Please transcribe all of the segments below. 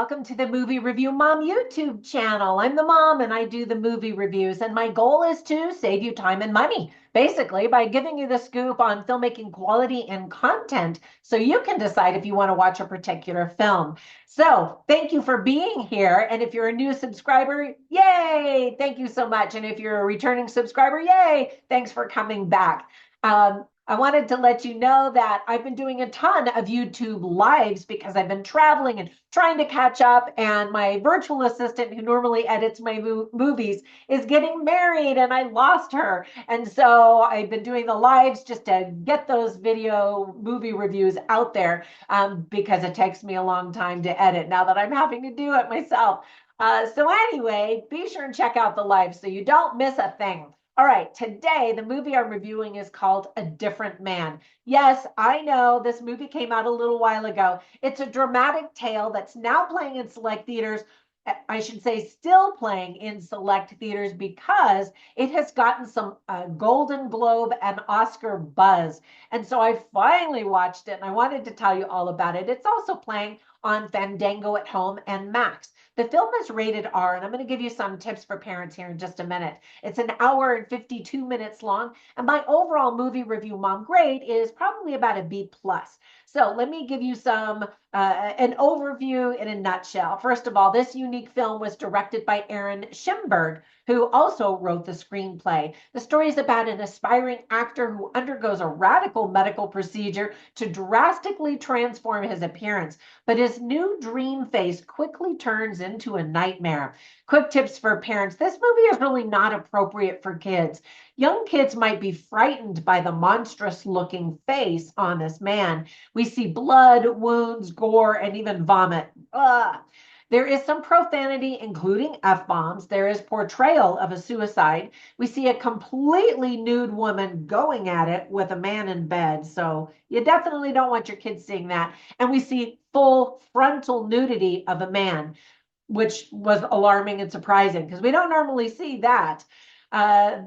welcome to the Movie Review Mom YouTube channel. I'm the mom and I do the movie reviews, and my goal is to save you time and money, basically, by giving you the scoop on filmmaking quality and content so you can decide if you want to watch a particular film. So, thank you for being here. And if you're a new subscriber, yay! Thank you so much. And if you're a returning subscriber, yay! Thanks for coming back. I wanted to let you know that I've been doing a ton of YouTube lives because I've been traveling and trying to catch up. And my virtual assistant, who normally edits my movies, is getting married and I lost her. And so I've been doing the lives just to get those video movie reviews out there because it takes me a long time to edit now that I'm having to do it myself. So anyway, be sure and check out the live so you don't miss a thing. All right, today the movie I'm reviewing is called A Different Man. Yes, I know this movie came out a little while ago. It's a dramatic tale that's now playing in select theaters. I should say still playing in select theaters because it has gotten some Golden Globe and Oscar buzz. And so I finally watched it and I wanted to tell you all about it. It's also playing on Fandango at Home and Max. The film is rated R, and I'm going to give you some tips for parents here in just a minute. It's an hour and 52 minutes long, and my overall movie review mom grade is probably about a B+. So let me give you an overview in a nutshell. First of all, this unique film was directed by Aaron Schimberg, who also wrote the screenplay. The story is about an aspiring actor who undergoes a radical medical procedure to drastically transform his appearance, but his new dream face quickly turns into a nightmare. Quick tips for parents. This movie is really not appropriate for kids. Young kids might be frightened by the monstrous-looking face on this man. We see blood, wounds, gore, and even vomit. Ugh. There is some profanity, including F-bombs. There is portrayal of a suicide. We see a completely nude woman going at it with a man in bed. So you definitely don't want your kids seeing that. And we see full frontal nudity of a man, which was alarming and surprising because we don't normally see that.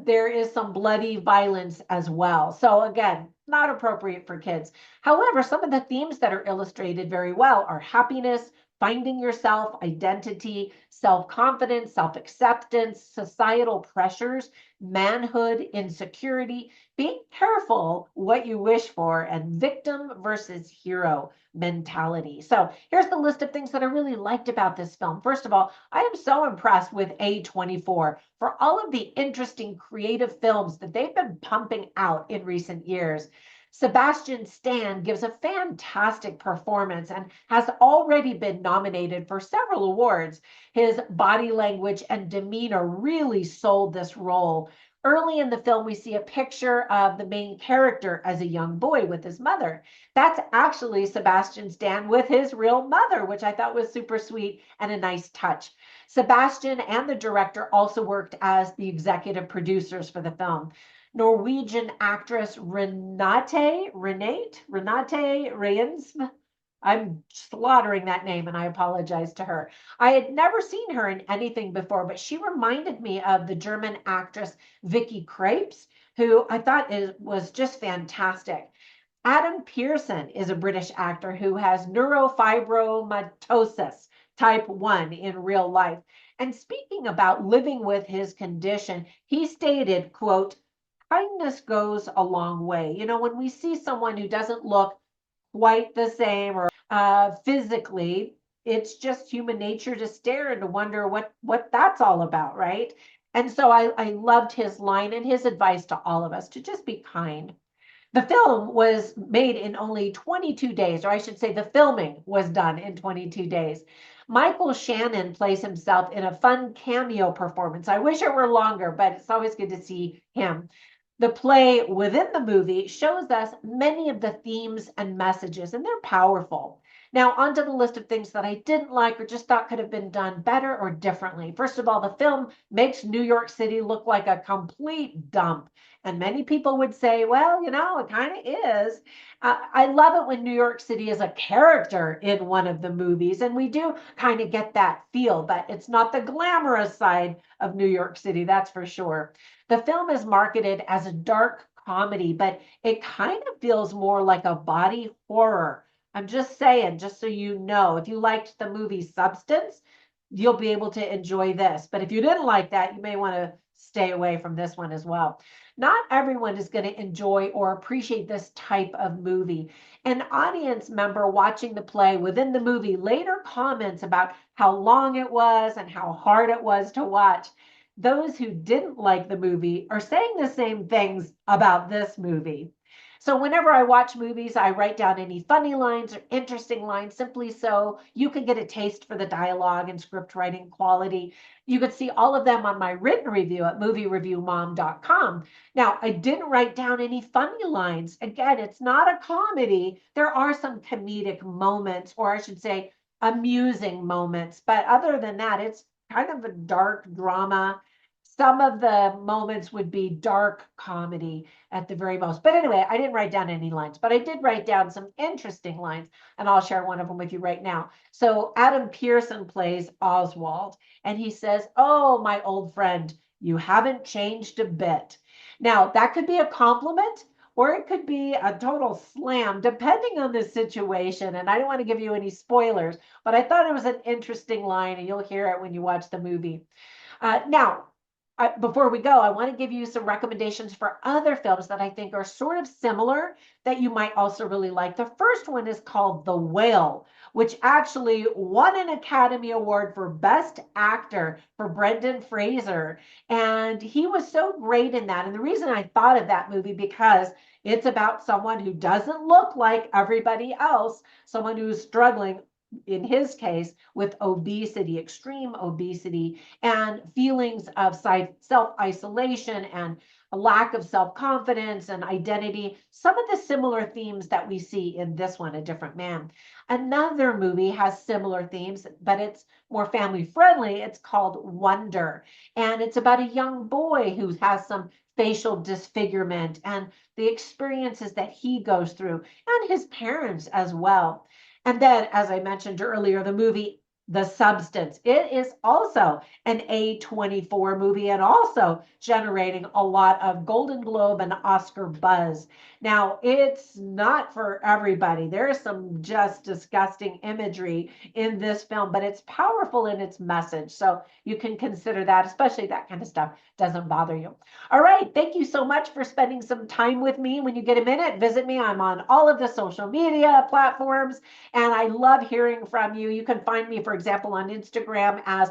There is some bloody violence as well. So again, not appropriate for kids. However, some of the themes that are illustrated very well are happiness, finding yourself, identity, self-confidence, self-acceptance, societal pressures, manhood, insecurity, being careful what you wish for, and victim versus hero mentality. So here's the list of things that I really liked about this film. First of all, I am so impressed with A24 for all of the interesting creative films that they've been pumping out in recent years. Sebastian Stan gives a fantastic performance and has already been nominated for several awards. His body language and demeanor really sold this role. Early in the film, we see a picture of the main character as a young boy with his mother. That's actually Sebastian Stan with his real mother, which I thought was super sweet and a nice touch. Sebastian and the director also worked as the executive producers for the film. Norwegian actress Renate Reinsve. I'm slaughtering that name and I apologize to her. I had never seen her in anything before, but she reminded me of the German actress Vicky Krieps, who I thought was just fantastic. Adam Pearson is a British actor who has neurofibromatosis type 1 in real life. And speaking about living with his condition, he stated, quote, kindness goes a long way. You know, when we see someone who doesn't look quite the same or physically, it's just human nature to stare and to wonder what that's all about, right? And so I loved his line and his advice to all of us to just be kind. The film was made in only 22 days, or I should say the filming was done in 22 days. Michael Shannon plays himself in a fun cameo performance. I wish it were longer, but it's always good to see him. The play within the movie shows us many of the themes and messages, and they're powerful. Now, onto the list of things that I didn't like or just thought could have been done better or differently. First of all, the film makes New York City look like a complete dump. And many people would say, well, you know, it kind of is. I love it when New York City is a character in one of the movies, and we do kind of get that feel, but it's not the glamorous side of New York City, that's for sure. The film is marketed as a dark comedy, but it kind of feels more like a body horror I'm just saying, just so you know, if you liked the movie Substance, you'll be able to enjoy this. But if you didn't like that, you may want to stay away from this one as well. Not everyone is going to enjoy or appreciate this type of movie. An audience member watching the play within the movie later comments about how long it was and how hard it was to watch. Those who didn't like the movie are saying the same things about this movie. So whenever I watch movies, I write down any funny lines or interesting lines simply so you can get a taste for the dialogue and script writing quality. You could see all of them on my written review at moviereviewmom.com. Now, I didn't write down any funny lines. Again, it's not a comedy. There are some comedic moments, or I should say amusing moments. But other than that, it's kind of a dark drama. Some of the moments would be dark comedy at the very most. But anyway, I didn't write down any lines, but I did write down some interesting lines, and I'll share one of them with you right now. So Adam Pearson plays Oswald, and he says, "Oh, my old friend, you haven't changed a bit." Now, that could be a compliment, or it could be a total slam, depending on the situation. And I don't want to give you any spoilers, but I thought it was an interesting line, and you'll hear it when you watch the movie. Now, before we go, I want to give you some recommendations for other films that I think are sort of similar that you might also really like. The first one is called The Whale, which actually won an Academy Award for Best Actor for Brendan Fraser. And he was so great in that. And the reason I thought of that movie because it's about someone who doesn't look like everybody else, someone who's struggling in his case with obesity, extreme obesity, and feelings of self-isolation and a lack of self-confidence and identity, some of the similar themes that we see in this one, A Different Man. Another movie has similar themes, but it's more family friendly. It's called Wonder, and it's about a young boy who has some facial disfigurement and the experiences that he goes through, and his parents as well. And then, as I mentioned earlier, the movie The Substance. It is also an A24 movie and also generating a lot of Golden Globe and Oscar buzz. Now, it's not for everybody. There's some just disgusting imagery in this film, but it's powerful in its message. So you can consider that, especially that kind of stuff doesn't bother you. All right. Thank you so much for spending some time with me. When you get a minute, visit me. I'm on all of the social media platforms, and I love hearing from you. You can find me, for example, on Instagram as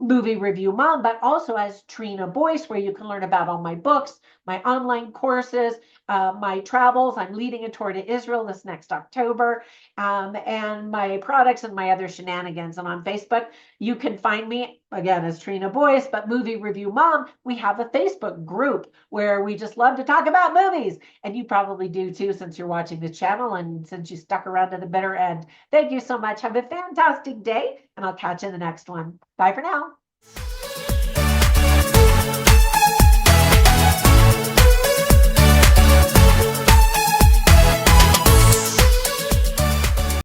Movie Review Mom, but also as Trina Boyce, where you can learn about all my books, my online courses, my travels. I'm leading a tour to Israel this next October, and my products and my other shenanigans. And on Facebook, you can find me again as Trina Boyce, but Movie Review Mom, we have a Facebook group where we just love to talk about movies. And you probably do too, since you're watching the channel and since you stuck around to the bitter end. Thank you so much. Have a fantastic day, and I'll catch you in the next one. Bye for now.